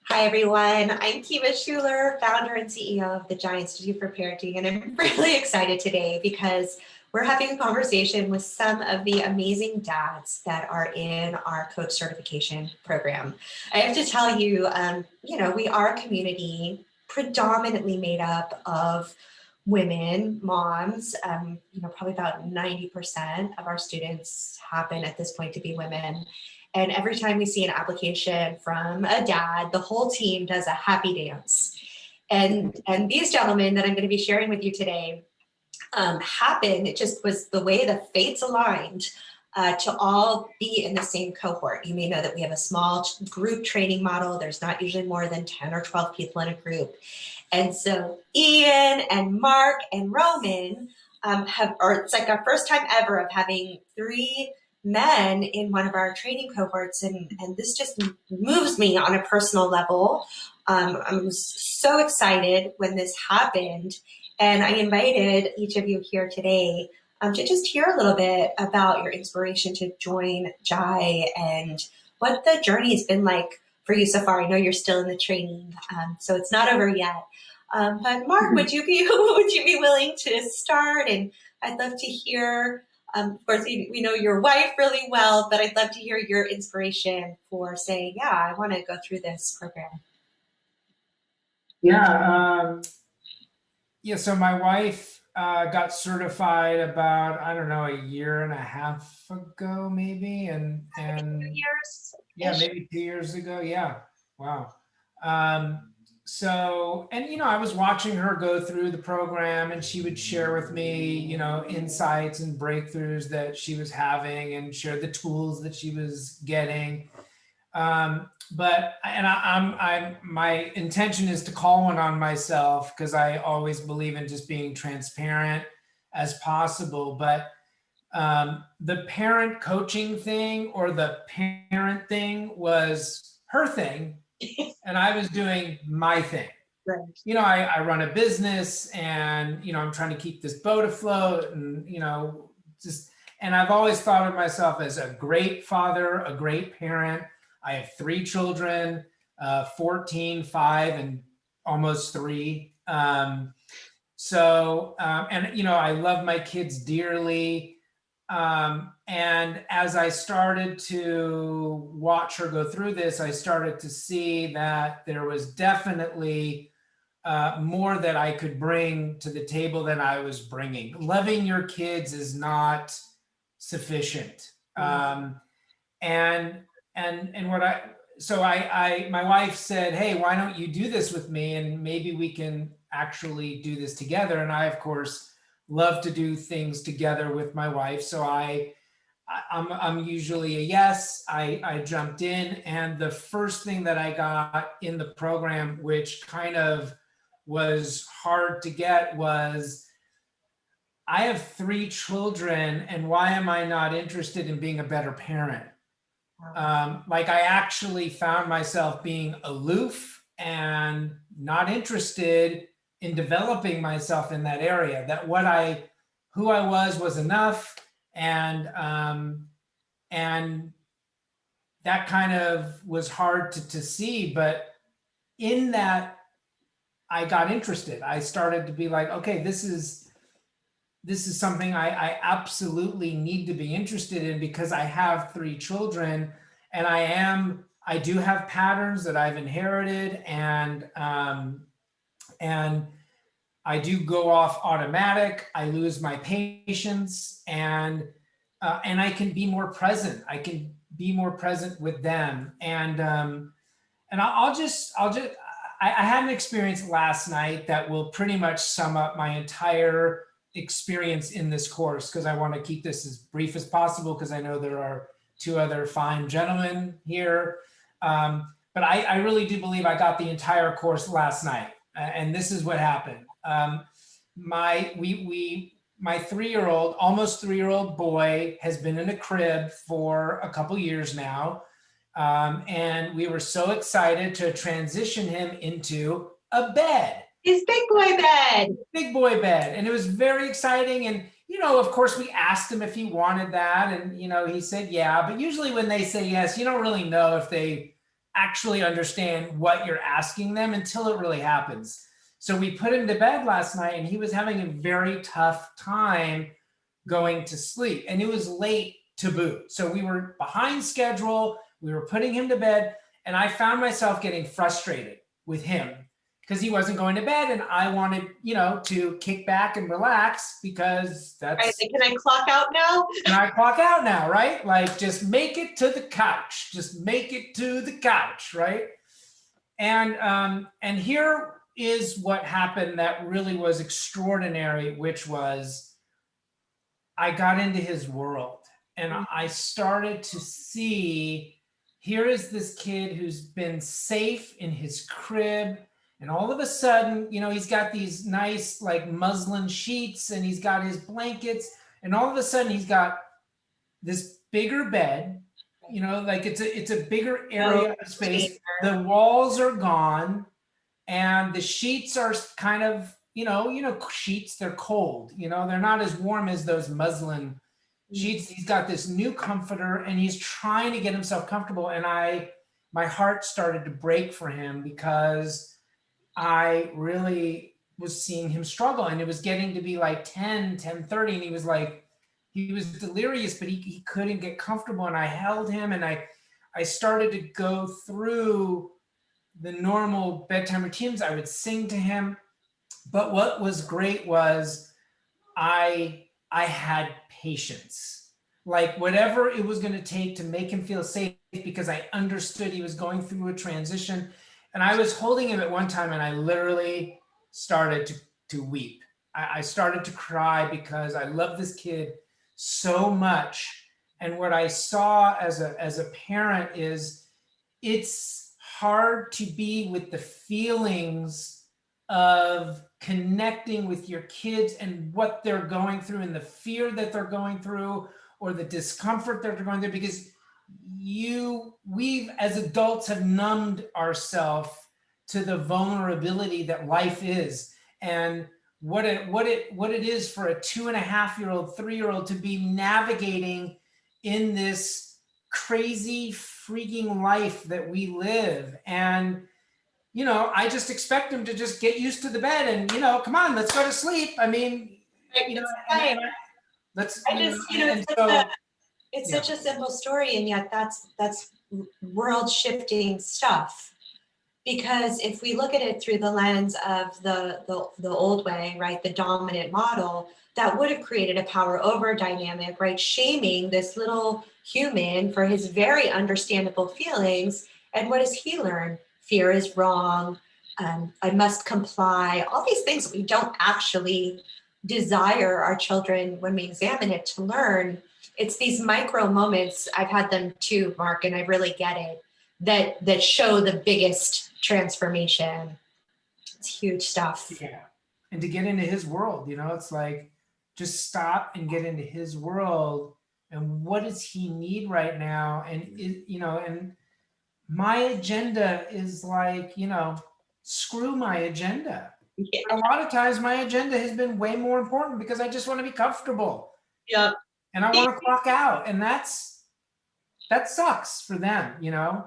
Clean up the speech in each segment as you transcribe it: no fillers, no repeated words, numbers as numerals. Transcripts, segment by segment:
Hi, everyone. I'm Kiva Schuler, founder and CEO of the Giant Institute for Parenting, and I'm really excited today because we're having a conversation with some of the amazing dads that are in our coach certification program. I have to tell you, we are a community predominantly made up of women, moms. Probably about 90% of our students happen at this point to be women. And every time we see an application from a dad, the whole team does a happy dance. And these gentlemen that I'm going to be sharing with you today happened. It just was the way the fates aligned to all be in the same cohort. You may know that we have a small group training model. There's not usually more than 10 or 12 people in a group. And so Ian and Mark and Roman it's like our first time ever of having three men in one of our training cohorts. And this just moves me on a personal level. I was so excited when this happened. And I invited each of you here today to just hear a little bit about your inspiration to join Jai and what the journey has been like for you so far. I know you're still in the training, so it's not over yet. But Mark, would you be willing to start? And I'd love to hear. Of course, we know your wife really well, but I'd love to hear your inspiration for saying, "Yeah, I want to go through this program." Yeah, so my wife got certified about, I don't know, a year and a half ago, maybe, and 2 years. yeah, maybe 2 years ago. Yeah, wow. I was watching her go through the program, and she would share with me, insights and breakthroughs that she was having, and share the tools that she was getting. My intention is to call one on myself because I always believe in just being transparent as possible. But the parent coaching thing or the parent thing was her thing, and I was doing my thing. Right. I run a business, and I'm trying to keep this boat afloat, and and I've always thought of myself as a great father, a great parent. I have 3 children, 14, 5, and almost 3. I love my kids dearly. And as I started to watch her go through this, I started to see that there was definitely more that I could bring to the table than I was bringing. Loving your kids is not sufficient. My wife said, "Hey, why don't you do this with me? And maybe we can actually do this together." And I, of course, love to do things together with my wife. So I'm usually a yes. I jumped in, and the first thing that I got in the program, which kind of was hard to get, was I have 3 children, and why am I not interested in being a better parent? I actually found myself being aloof and not interested in developing myself in that area. That who I was enough, and that kind of was hard to see. But in that, I got interested. I started to be like, okay, this is something I absolutely need to be interested in, because I have 3 children, and I do have patterns that I've inherited, and I do go off automatic. I lose my patience, and I can be more present. I can be more present with them, and I had an experience last night that will pretty much sum up my entire experience in this course, because I want to keep this as brief as possible, because I know there are 2 other fine gentlemen here. But I really do believe I got the entire course last night. And this is what happened. My 3-year-old, almost 3-year-old boy has been in a crib for a couple years now. And we were so excited to transition him into a bed. His big boy bed. Big boy bed. And it was very exciting. And, of course, we asked him if he wanted that. And, he said, yeah. But usually when they say yes, you don't really know if they actually understand what you're asking them until it really happens. So we put him to bed last night and he was having a very tough time going to sleep. And it was late to boot. So we were behind schedule. We were putting him to bed. And I found myself getting frustrated with him because he wasn't going to bed. And I wanted, to kick back and relax because that's. Can I clock out now? Can I clock out now, right? Like, just make it to the couch. Just make it to the couch, right? And here is what happened that really was extraordinary, which was I got into his world and I started to see, here is this kid who's been safe in his crib. And all of a sudden, he's got these nice like muslin sheets and he's got his blankets. And all of a sudden he's got this bigger bed, like it's a bigger area of space. The walls are gone and the sheets are kind of, sheets, they're cold, they're not as warm as those muslin sheets. He's got this new comforter and he's trying to get himself comfortable. And my heart started to break for him because I really was seeing him struggle, and it was getting to be like 10:30, and he was delirious, but he couldn't get comfortable. And I held him and I started to go through the normal bedtime routines. I would sing to him. But what was great was I had patience, like whatever it was going to take to make him feel safe, because I understood he was going through a transition. And I was holding him at one time and I literally started to weep. I started to cry because I love this kid so much. And what I saw as a parent is it's hard to be with the feelings of connecting with your kids and what they're going through and the fear that they're going through or the discomfort that they're going through, because we as adults have numbed ourselves to the vulnerability that life is, and what it is for a 2.5-year-old, 3-year-old to be navigating in this crazy freaking life that we live. And I just expect them to just get used to the bed and come on, let's go to sleep. I mean, let's. It's such a simple story, and yet that's world shifting stuff. Because if we look at it through the lens of the old way, right, the dominant model, that would have created a power over dynamic, right, shaming this little human for his very understandable feelings. And what does he learn? Fear is wrong. I must comply. All these things that we don't actually desire our children, when we examine it, to learn. It's these micro moments. I've had them too, Mark, and I really get it, that show the biggest transformation. It's huge stuff. Yeah. And to get into his world, it's like, just stop and get into his world. And what does he need right now? And, and my agenda is like, screw my agenda. Yeah. A lot of times my agenda has been way more important because I just want to be comfortable. Yep. And I want to clock out. And that sucks for them, Yeah,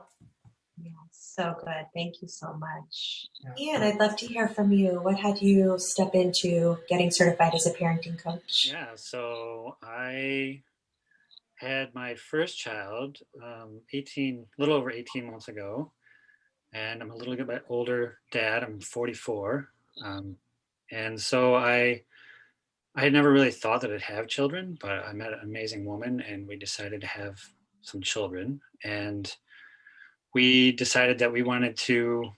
so good. Thank you so much. Ian, I'd love to hear from you. What had you step into getting certified as a parenting coach? Yeah, so I had my first child a little over 18 months ago, and I'm a little bit older dad. I'm 44. And so I had never really thought that I'd have children, but I met an amazing woman and we decided to have some children. And we decided that we wanted to,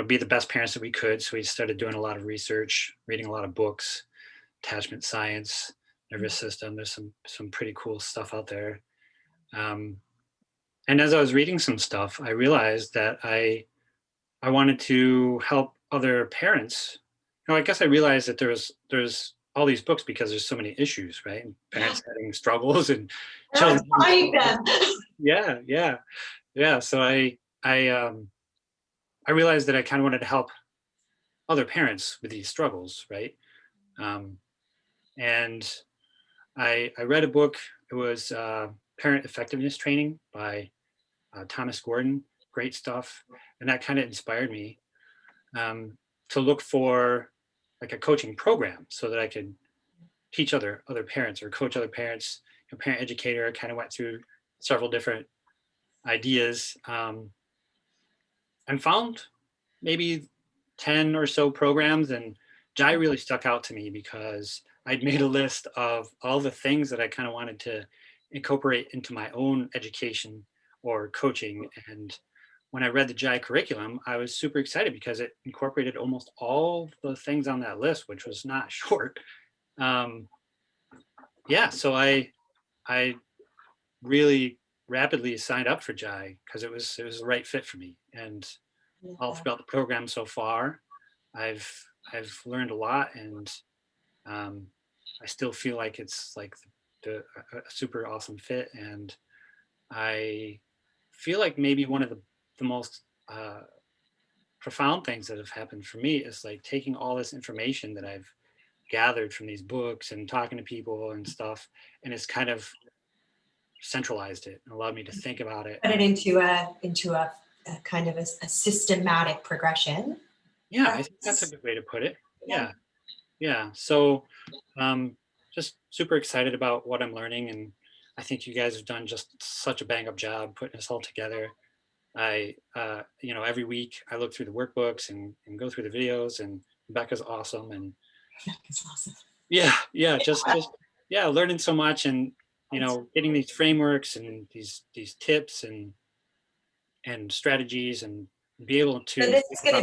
be the best parents that we could. So we started doing a lot of research, reading a lot of books, attachment science, nervous system. There's some pretty cool stuff out there. And as I was reading some stuff, I realized that I wanted to help other parents. I guess I realized that there's all these books because there's so many issues, right? And parents having struggles and children. Yeah. So I realized that I kind of wanted to help other parents with these struggles, right? And I read a book. It was Parent Effectiveness Training by Thomas Gordon. great stuff. And that kind of inspired me to look for like a coaching program so that I could teach other parents or coach other parents. Parent educator, I kind of went through several different ideas and found maybe 10 or so programs. And Jai really stuck out to me because I'd made a list of all the things that I kind of wanted to incorporate into my own education or coaching. And when I read the Jai curriculum, I was super excited because it incorporated almost all the things on that list, which was not short. Yeah, so I really rapidly signed up for Jai because it was the right fit for me. And all throughout the program so far, I've learned a lot, and I still feel like it's like a super awesome fit. And I feel like maybe one of the most profound things that have happened for me is like taking all this information that I've gathered from these books and talking to people and stuff, and it's kind of centralized it and allowed me to think about it. Put it into a kind of a systematic progression. Yeah, I think that's a good way to put it. Yeah. So just super excited about what I'm learning, and I think you guys have done just such a bang up job putting this all together. I every week I look through the workbooks and go through the videos, and Becca's awesome. And It's awesome. just learning so much, and getting these frameworks and these tips and strategies, and be able to. So this is going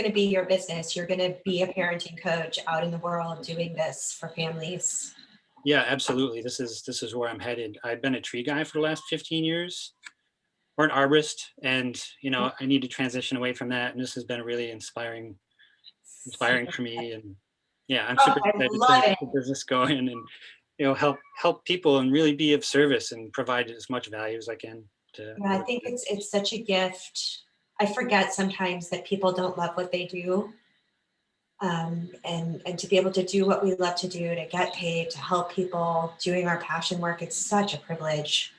to be your business. You're going to be a parenting coach out in the world doing this for families. Yeah, absolutely. This is where I'm headed. I've been a tree guy for the last 15 years, or an arborist, and I need to transition away from that. And this has been really inspiring for me. And yeah, I'm super excited to get the business going, and help people and really be of service and provide as much value as I can. I think it's such a gift. I forget sometimes that people don't love what they do. And to be able to do what we love to do, to get paid, to help people doing our passion work, it's such a privilege.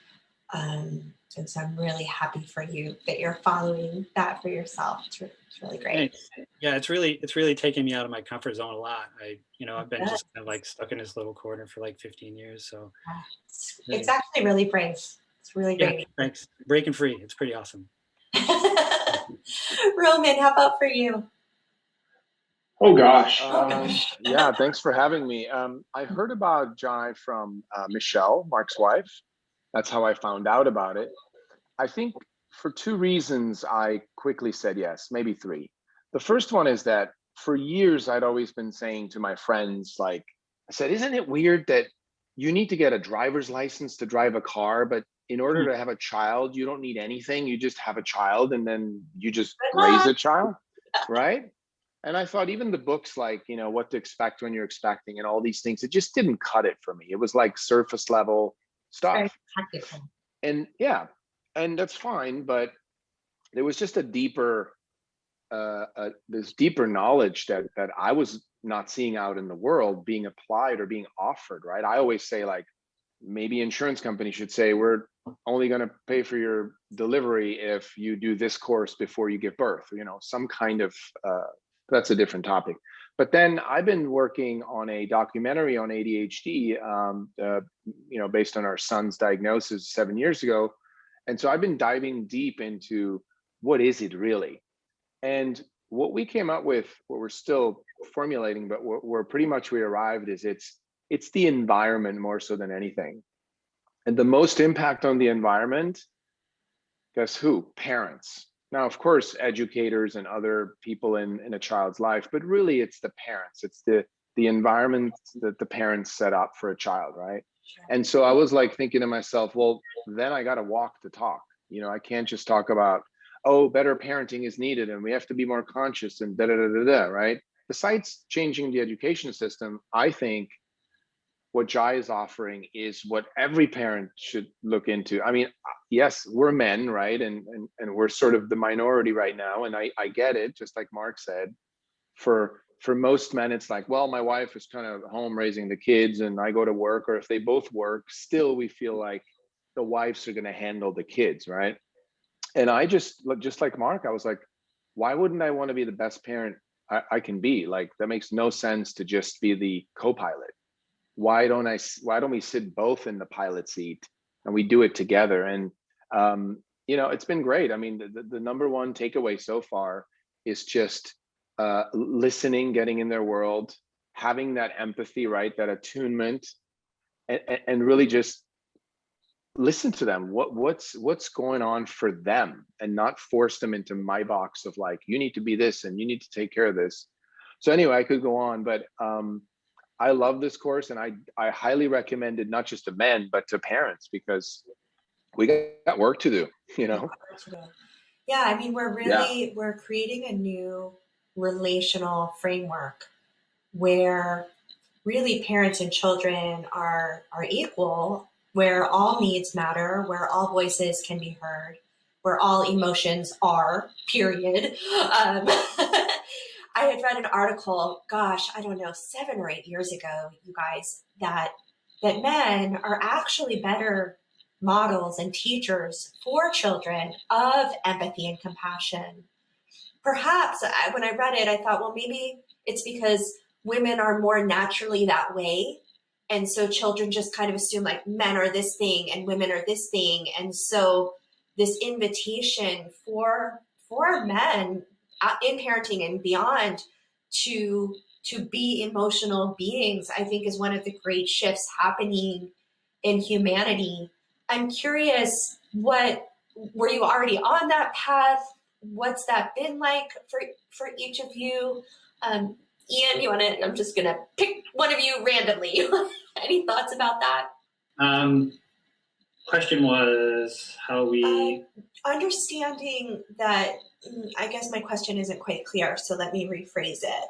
And so I'm really happy for you that you're following that for yourself. It's really great. Thanks. Yeah, it's really taken me out of my comfort zone a lot. I've been just kind of like stuck in this little corner for like 15 years. So it's actually really brave. It's really great. Yeah, thanks. Breaking free. It's pretty awesome. Roman, how about for you? Oh gosh. Yeah, thanks for having me. I heard about Jai from Michelle, Mark's wife. That's how I found out about it. I think for two reasons I quickly said yes, maybe three. The first one is that for years I'd always been saying to my friends, like, I said, isn't it weird that you need to get a driver's license to drive a car, but in order to have a child, you don't need anything. You just have a child and then you just raise a child, right? And I thought even the books like, what to expect when you're expecting and all these things, it just didn't cut it for me. It was like surface level stuff. And yeah, and that's fine, but there was just a deeper, this deeper knowledge that I was not seeing out in the world being applied or being offered, right? I always say, like, maybe insurance companies should say, we're only going to pay for your delivery if you do this course before you give birth, some kind of, that's a different topic. But then I've been working on a documentary on ADHD, based on our son's diagnosis 7 years ago. And so I've been diving deep into what is it really? And what we came up with, what we're still formulating, but we're pretty much we arrived is it's the environment more so than anything. And the most impact on the environment, guess who? Parents. Now, of course, educators and other people in a child's life, but really it's the parents. It's the environment that the parents set up for a child, right? And so I was like thinking to myself, well, then I got to walk the talk. I can't just talk about, oh, better parenting is needed and we have to be more conscious and right? Besides changing the education system, I think what Jai is offering is what every parent should look into. I mean, yes, we're men, right? And we're sort of the minority right now. And I get it, just like Mark said, for most men, it's like, well, my wife is kind of home raising the kids and I go to work, or if they both work, still we feel like the wives are going to handle the kids, right? And I just like Mark, I was like, why wouldn't I want to be the best parent I can be? Like, that makes no sense to just be the co-pilot. Why don't we sit both in the pilot seat and we do it together? And it's been great. I mean, the number one takeaway so far is just listening, getting in their world, having that empathy, right? That attunement, and really just listen to them. What's going on for them, and not force them into my box of like, you need to be this and you need to take care of this. So anyway, I could go on, but I love this course, and I highly recommend it, not just to men, but to parents, because we got work to do, Yeah, I mean, we're creating a new relational framework where really parents and children are equal, where all needs matter, where all voices can be heard, where all emotions are, period. I had read an article, gosh, I don't know, 7 or 8 years ago, you guys, that men are actually better models and teachers for children of empathy and compassion. Perhaps when I read it, I thought, well, maybe it's because women are more naturally that way. And so children just kind of assume like men are this thing and women are this thing. And so this invitation for men in parenting and beyond to be emotional beings, I think is one of the great shifts happening in humanity. I'm curious, were you already on that path? What's that been like for each of you? Ian, I'm just gonna pick one of you randomly. Any thoughts about that? Question was how we understanding that. I guess my question isn't quite clear, so let me rephrase it.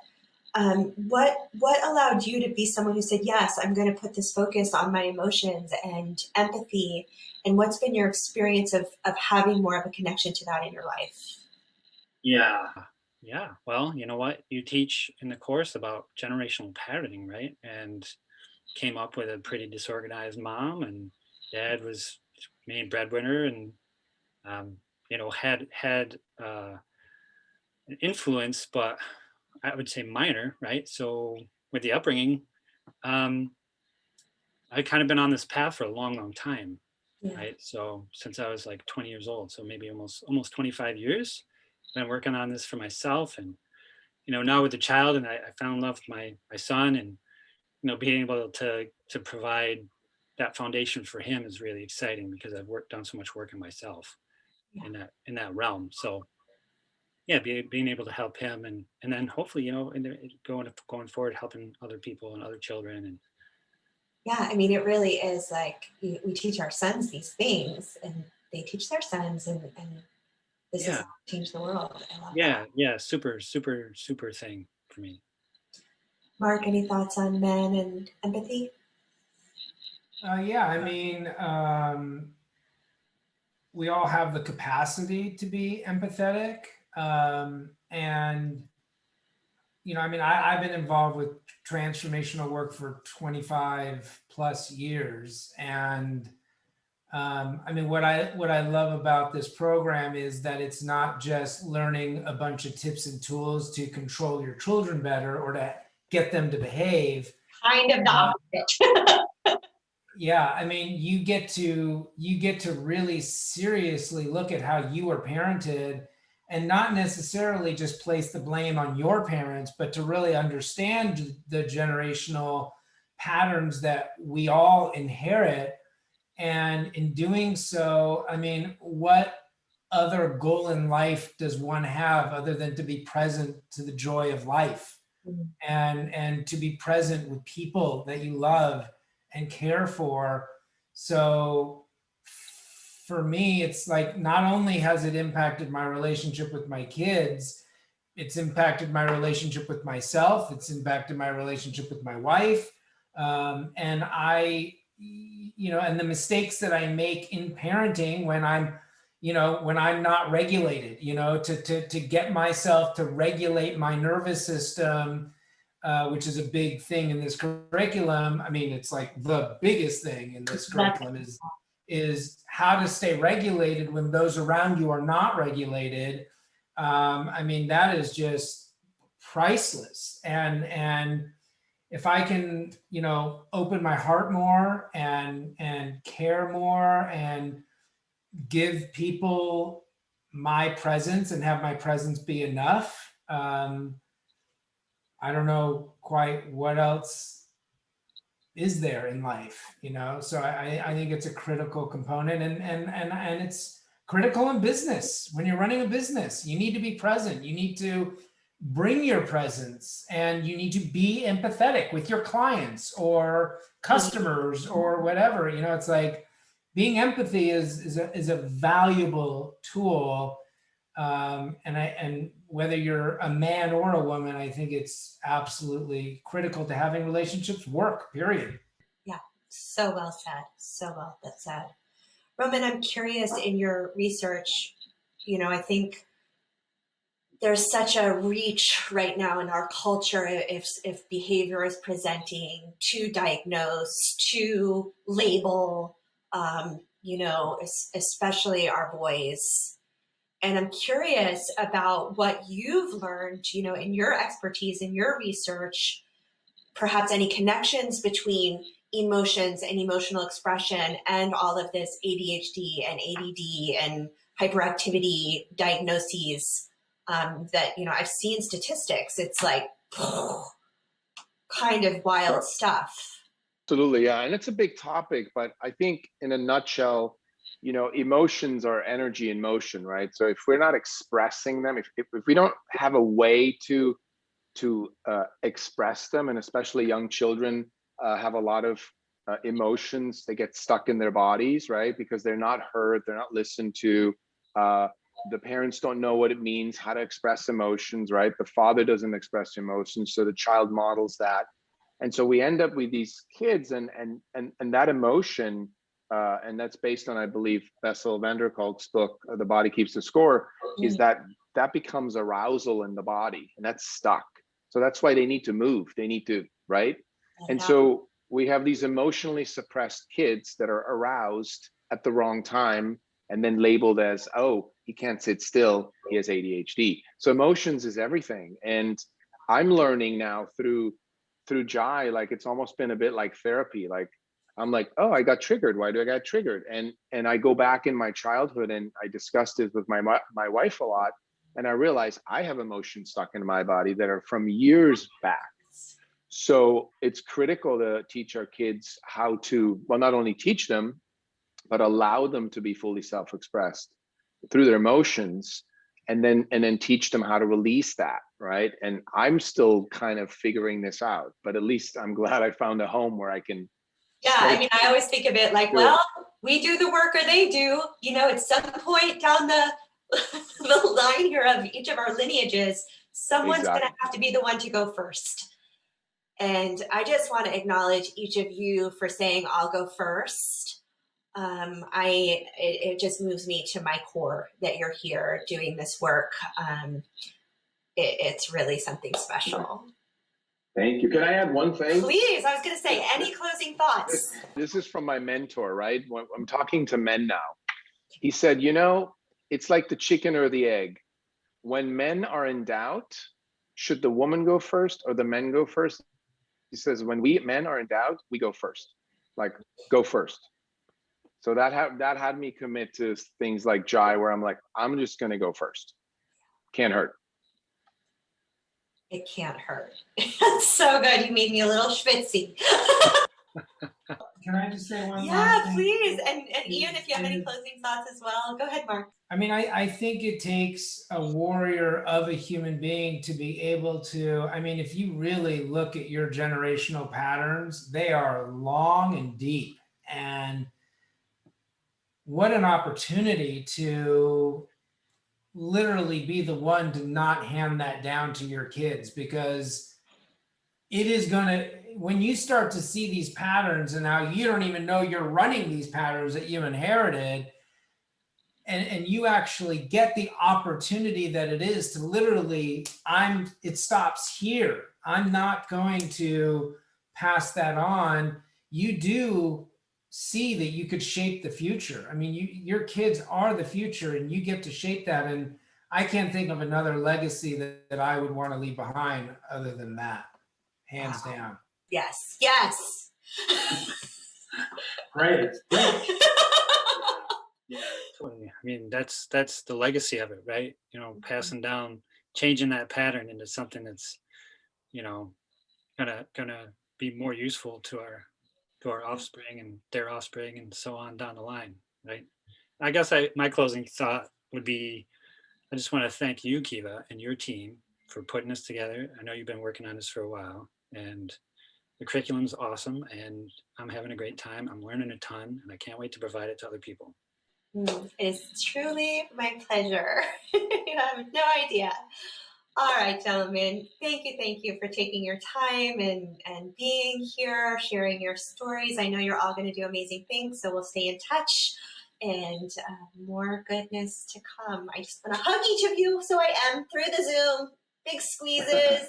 What allowed you to be someone who said, yes, I'm going to put this focus on my emotions and empathy, and what's been your experience of having more of a connection to that in your life? Yeah, well, you know what? You teach in the course about generational parenting, right? And came up with a pretty disorganized mom, and dad was main breadwinner, and had an influence, but I would say minor, right? So with the upbringing, I kind of been on this path for a long time, right? So since I was like 20 years old, so maybe almost 25 years, been working on this for myself. And now with the child, and I found in love with my son, and being able to provide that foundation for him is really exciting, because I've done so much work in myself in that realm. So yeah, being able to help him, and then hopefully going forward, helping other people and other children. And yeah, I mean, it really is like we teach our sons these things, and they teach their sons, and this has changed the world. I love that. Yeah, super thing for me. Mark, any thoughts on men and empathy? Yeah, I mean, we all have the capacity to be empathetic. And, I mean, I've been involved with transformational work for 25 plus years. And I mean, what I love about this program is that it's not just learning a bunch of tips and tools to control your children better or to get them to behave. Kind of the opposite. Yeah, I mean, you get to really seriously look at how you were parented, and not necessarily just place the blame on your parents, but to really understand the generational patterns that we all inherit. And in doing so, I mean, what other goal in life does one have other than to be present to the joy of life, and to be present with people that you love and care for? So for me, it's like, not only has it impacted my relationship with my kids, it's impacted my relationship with myself, it's impacted my relationship with my wife. And and the mistakes that I make in parenting when I'm not regulated, to get myself to regulate my nervous system, which is a big thing in this curriculum. I mean, it's like the biggest thing in this curriculum is how to stay regulated when those around you are not regulated. I mean, that is just priceless. And if I can, you know, open my heart more and care more and give people my presence and have my presence be enough, I don't know quite what else is there in life, you know? So I think it's a critical component, and it's critical in business. When you're running a business, you need to be present. You need to bring your presence, and you need to be empathetic with your clients or customers or whatever. You know, it's like being empathy is a valuable tool. And whether you're a man or a woman, I think it's absolutely critical to having relationships work, period. Yeah, so well said. So well said. Roman, I'm curious, in your research, you know, I think there's such a reach right now in our culture if behavior is presenting to diagnose, to label, you know, especially our boys. And I'm curious about what you've learned, you know, in your expertise, in your research, perhaps any connections between emotions and emotional expression and all of this ADHD and ADD and hyperactivity diagnoses, that, you know, I've seen statistics. It's like kind of wild stuff. Absolutely, yeah, and it's a big topic, but I think in a nutshell, you know, emotions are energy in motion, right? So if we're not expressing them, if we don't have a way to express them, and especially young children have a lot of emotions, they get stuck in their bodies, right? Because they're not heard, they're not listened to. The parents don't know what it means, how to express emotions, right? The father doesn't express emotions, so the child models that. And so we end up with these kids, and that emotion, and that's based on, I believe, Bessel van der Kolk's book, The Body Keeps the Score, is that becomes arousal in the body, and that's stuck. So that's why they need to move. They need to, right? And so we have these emotionally suppressed kids that are aroused at the wrong time and then labeled as, oh, he can't sit still, he has ADHD. So emotions is everything. And I'm learning now through Jai, like it's almost been a bit like therapy. Like I'm like, oh, I got triggered. Why do I get triggered? And I go back in my childhood and I discussed this with my wife a lot. And I realized I have emotions stuck in my body that are from years back. So it's critical to teach our kids how to, well, not only teach them, but allow them to be fully self-expressed through their emotions, and then teach them how to release that, right? And I'm still kind of figuring this out, but at least I'm glad I found a home where I can. Yeah, I mean, I always think of it like, well, we do the work or they do, you know, at some point down the line here of each of our lineages, someone's going to have to be the one to go first. And I just want to acknowledge each of you for saying, I'll go first. It just moves me to my core that you're here doing this work. It's really something special. Thank you. Can I add one thing? Please, I was going to say, any closing thoughts? This is from my mentor, right? When I'm talking to men now. He said, you know, it's like the chicken or the egg. When men are in doubt, should the woman go first or the men go first? He says, when we men are in doubt, we go first. Like, go first. So that had me commit to things like Jai, where I'm like, I'm just going to go first. Can't hurt. It can't hurt. That's so good. You made me a little schwitzy. Can I just say one? Yeah, please. And Ian, if you have any closing thoughts as well, go ahead, Mark. I mean, I think it takes a warrior of a human being to be able to, I mean, if you really look at your generational patterns, they are long and deep. And what an opportunity to literally be the one to not hand that down to your kids, because it is going to, when you start to see these patterns and now you don't even know you're running these patterns that you inherited, and you actually get the opportunity that it is to literally, it stops here. I'm not going to pass that on. You do see that you could shape the future. I mean, your kids are the future and you get to shape that. And I can't think of another legacy that I would want to leave behind other than that, hands down. Yes. Yes. Great. Great. Yeah, totally. I mean, that's the legacy of it, right? You know, passing down, changing that pattern into something that's, you know, gonna be more useful to our offspring and their offspring and so on down the line, right? I guess my closing thought would be, I just want to thank you, Kiva, and your team for putting this together. I know you've been working on this for a while, and the curriculum's awesome, and I'm having a great time. I'm learning a ton, and I can't wait to provide it to other people. It's truly my pleasure. You have no idea. All right, gentlemen, thank you for taking your time and being here, sharing your stories. I know you're all going to do amazing things, so we'll stay in touch and more goodness to come. I just want to hug each of you, so I am through the Zoom. Big squeezes.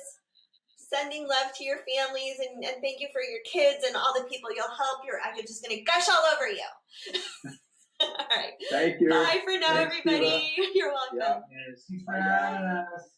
Sending love to your families and thank you for your kids and all the people you'll help. I'm just going to gush all over you. All right. Thank you. Bye for now, Thanks, everybody. Kiva. You're welcome. Yeah. Yes. Thanks for having us.